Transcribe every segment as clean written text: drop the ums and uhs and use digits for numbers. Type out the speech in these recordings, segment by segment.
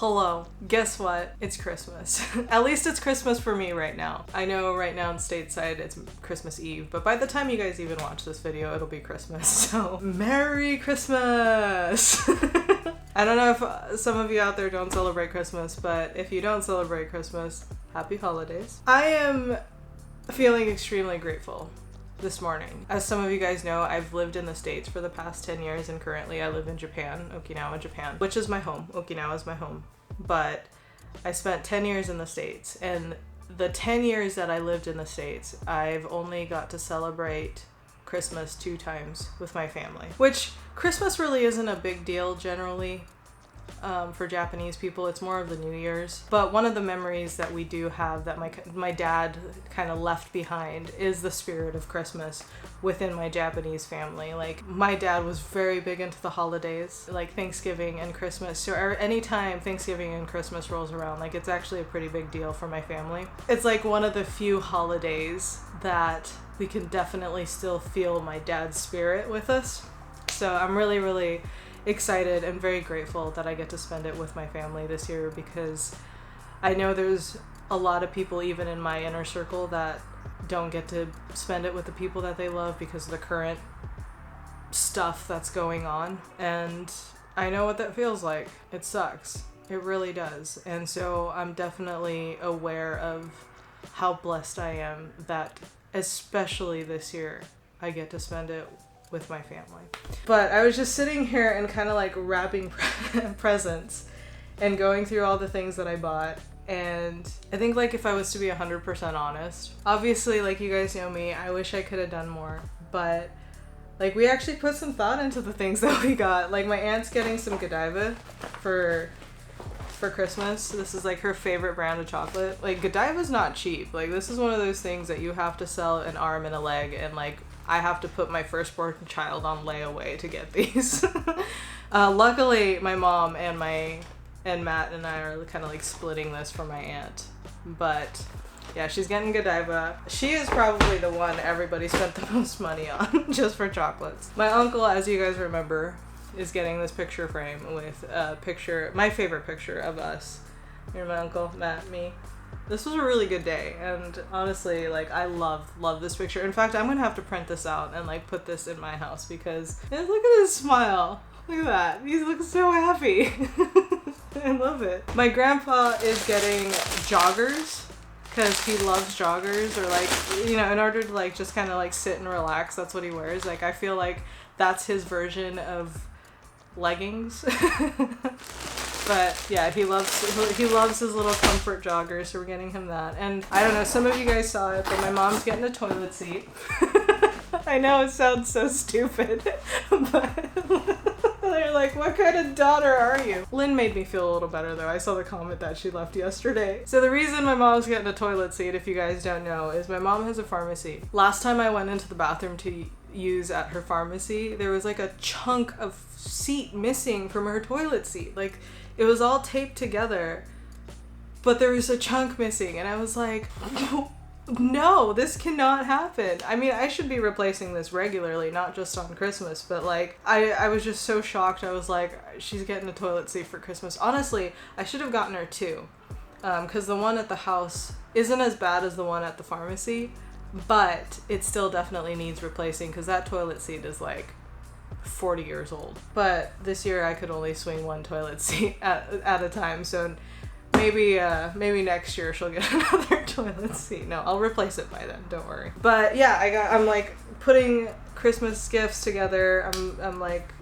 Hello. Guess what? It's Christmas. At least it's Christmas for me right now. I know right now in stateside it's Christmas Eve, but by the time you guys even watch this video, it'll be Christmas. So, Merry Christmas! I don't know if some of you out there don't celebrate Christmas, but if you don't celebrate Christmas, happy holidays. I am feeling extremely grateful this morning. As some of you guys know, I've lived in the States for the past 10 years and currently I live in Japan, Okinawa, Japan, which is my home. Okinawa is my home. But I spent 10 years in the States, and the 10 years that I lived in the States, I've only got to celebrate Christmas 2 times with my family, which Christmas really isn't a big deal generally. For Japanese people, it's more of the New Year's. But one of the memories that we do have that my dad kind of left behind is the spirit of Christmas within my Japanese family. Like, my dad was very big into the holidays, like Thanksgiving and Christmas. So anytime Thanksgiving and Christmas rolls around, like, it's actually a pretty big deal for my family. It's like one of the few holidays that we can definitely still feel my dad's spirit with us. So I'm really, really excited and very grateful that I get to spend it with my family this year, because I know there's a lot of people even in my inner circle that don't get to spend it with the people that they love because of the current stuff that's going on, and I know what that feels like. It sucks. It really does. And so I'm definitely aware of how blessed I am that especially this year I get to spend it with my family. But I was just sitting here and kind of like wrapping presents and going through all the things that I bought, and I think, like, if I was to be 100% honest, obviously, like, you guys know me, I wish I could have done more, but like, we actually put some thought into the things that we got. Like, my aunt's getting some Godiva for Christmas. This is like her favorite brand of chocolate. Like, Godiva's not cheap. Like, this is one of those things that you have to sell an arm and a leg, and like, I have to put my firstborn child on layaway to get these. Luckily, my mom and Matt and I are kind of like splitting this for my aunt. But yeah, she's getting Godiva. She is probably the one everybody spent the most money on just for chocolates. My uncle, as you guys remember, is getting this picture frame with a picture, my favorite picture of us. Here's my uncle, Matt, me. This was a really good day, and honestly, like, I love this picture. In fact, I'm gonna have to print this out and like put this in my house, because look at his smile. Look at that. He looks so happy. I love it. My grandpa is getting joggers because he loves joggers, or like, you know, in order to like just kind of like sit and relax, that's what he wears. Like, I feel like that's his version of leggings. But yeah, he loves his little comfort joggers, so we're getting him that. And I don't know, some of you guys saw it, but my mom's getting a toilet seat. I know it sounds so stupid, but they're like, what kind of daughter are you? Lynn made me feel a little better though. I saw the comment that she left yesterday. So the reason my mom's getting a toilet seat, if you guys don't know, is my mom has a pharmacy. Last time I went into the bathroom to use at her pharmacy, there was like a chunk of seat missing from her toilet seat. Like, it was all taped together, but there was a chunk missing, and I was like, no, this cannot happen. I mean, I should be replacing this regularly, not just on Christmas, but like, I was just so shocked. I was like, she's getting a toilet seat for Christmas. Honestly, I should have gotten her 2, because the one at the house isn't as bad as the one at the pharmacy, but it still definitely needs replacing, because that toilet seat is like 40 years old. But this year I could only swing 1 toilet seat at a time, so maybe next year she'll get another toilet seat. No, I'll replace it by then, don't worry. But yeah, I'm like putting Christmas gifts together. I'm like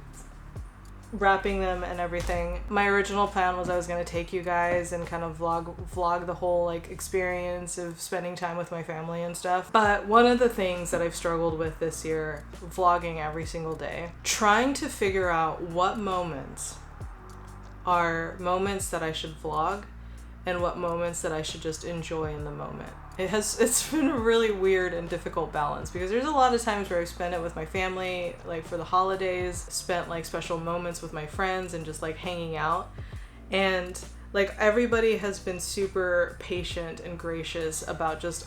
wrapping them and everything. My original plan was I was going to take you guys and kind of vlog the whole like experience of spending time with my family and stuff. But one of the things that I've struggled with this year, vlogging every single day, trying to figure out what moments are moments that I should vlog and what moments that I should just enjoy in the moment. It's been a really weird and difficult balance, because there's a lot of times where I've spent it with my family, like for the holidays, spent like special moments with my friends and just like hanging out. And like, everybody has been super patient and gracious about just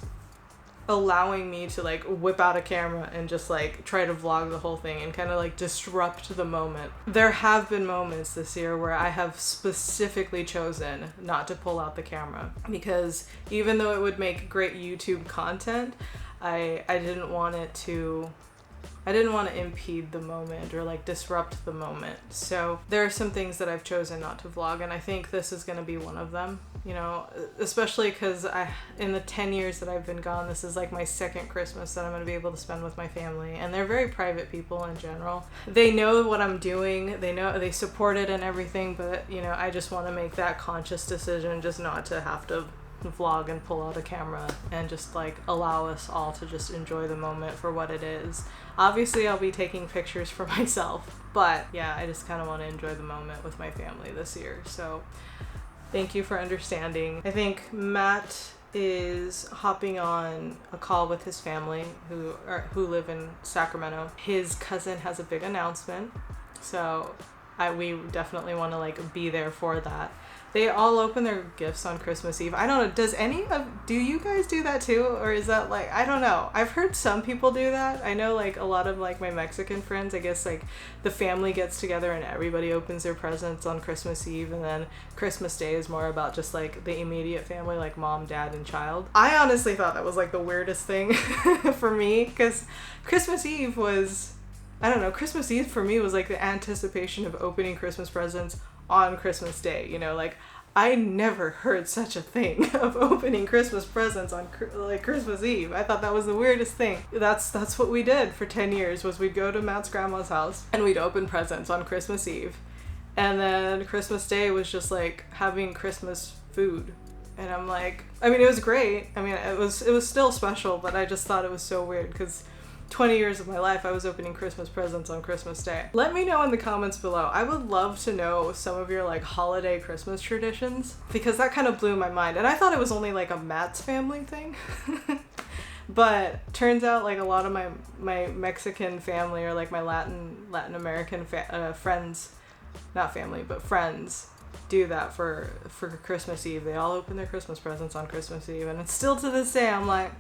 allowing me to like whip out a camera and just like try to vlog the whole thing and kind of like disrupt the moment. There have been moments this year where I have specifically chosen not to pull out the camera because even though it would make great YouTube content, I didn't want to impede the moment or like disrupt the moment. So there are some things that I've chosen not to vlog, and I think this is going to be one of them, you know, especially because in the 10 years that I've been gone, this is like my second Christmas that I'm going to be able to spend with my family, and they're very private people in general. They know what I'm doing, they support it and everything, but you know, I just want to make that conscious decision just not to have to vlog and pull out a camera and just like allow us all to just enjoy the moment for what it is. Obviously I'll be taking pictures for myself, but yeah, I just kind of want to enjoy the moment with my family this year. So thank you for understanding. I think Matt is hopping on a call with his family who live in Sacramento. His cousin has a big announcement, so we definitely want to like be there for that. They all open their gifts on Christmas Eve. I don't know, do you guys do that too? Or is that like, I don't know. I've heard some people do that. I know like a lot of like my Mexican friends, I guess like the family gets together and everybody opens their presents on Christmas Eve, and then Christmas Day is more about just like the immediate family, like mom, dad, and child. I honestly thought that was like the weirdest thing for me, because Christmas Eve was, I don't know, Christmas Eve for me was like the anticipation of opening Christmas presents on Christmas Day, you know, like I never heard such a thing of opening Christmas presents on like Christmas Eve. I thought that was the weirdest thing. That's what we did for 10 years, was we'd go to Matt's grandma's house and we'd open presents on Christmas Eve, and then Christmas Day was just like having Christmas food. And I'm like, I mean, it was great. I mean, it was still special, but I just thought it was so weird because 20 years of my life, I was opening Christmas presents on Christmas Day. Let me know in the comments below. I would love to know some of your like holiday Christmas traditions, because that kind of blew my mind. And I thought it was only like a Matt's family thing. But turns out like a lot of my Mexican family, or like my Latin American friends, not family, but friends, do that for Christmas Eve. They all open their Christmas presents on Christmas Eve, and it's still to this day, I'm like,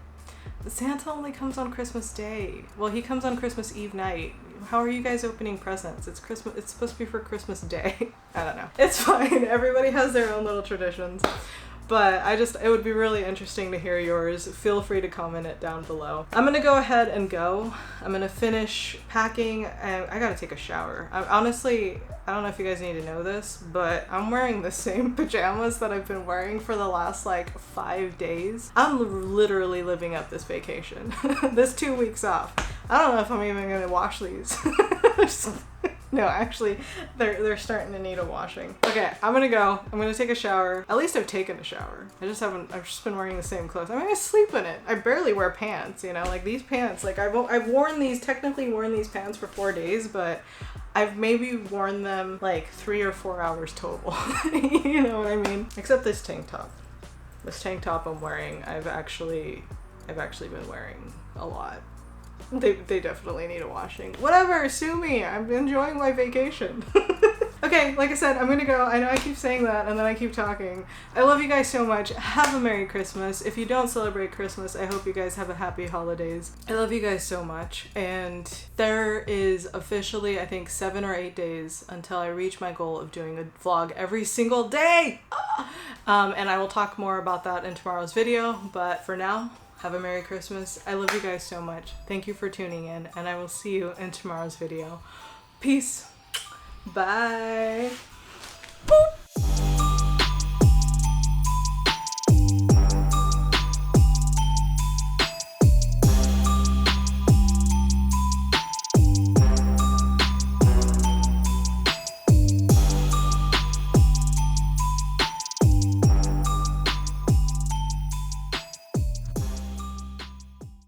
Santa only comes on Christmas Day. Well, he comes on Christmas Eve night. How are you guys opening presents? It's Christmas. It's supposed to be for Christmas Day. I don't know. It's fine. Everybody has their own little traditions. But it would be really interesting to hear yours. Feel free to comment it down below. I'm gonna go ahead and go. I'm gonna finish packing, and I gotta take a shower. Honestly, I don't know if you guys need to know this, but I'm wearing the same pajamas that I've been wearing for the last like 5 days. I'm literally living up this vacation. This 2 weeks off. I don't know if I'm even gonna wash these. No, actually, they're starting to need a washing. Okay, I'm gonna go. I'm gonna take a shower. At least I've taken a shower. I've just been wearing the same clothes. I mean, I sleep in it. I barely wear pants, you know, like these pants. Like I've technically worn these pants for 4 days, but I've maybe worn them like 3 or 4 hours total. You know what I mean? Except this tank top. This tank top I'm wearing, I've actually been wearing a lot. They definitely need a washing. Whatever, sue me. I'm enjoying my vacation. Okay, like I said, I'm gonna go. I know I keep saying that and then I keep talking. I love you guys so much. Have a Merry Christmas. If you don't celebrate Christmas, I hope you guys have a happy holidays. I love you guys so much. And there is officially, I think, 7 or 8 days until I reach my goal of doing a vlog every single day. And I will talk more about that in tomorrow's video. But for now, have a Merry Christmas. I love you guys so much. Thank you for tuning in, and I will see you in tomorrow's video. Peace. Bye.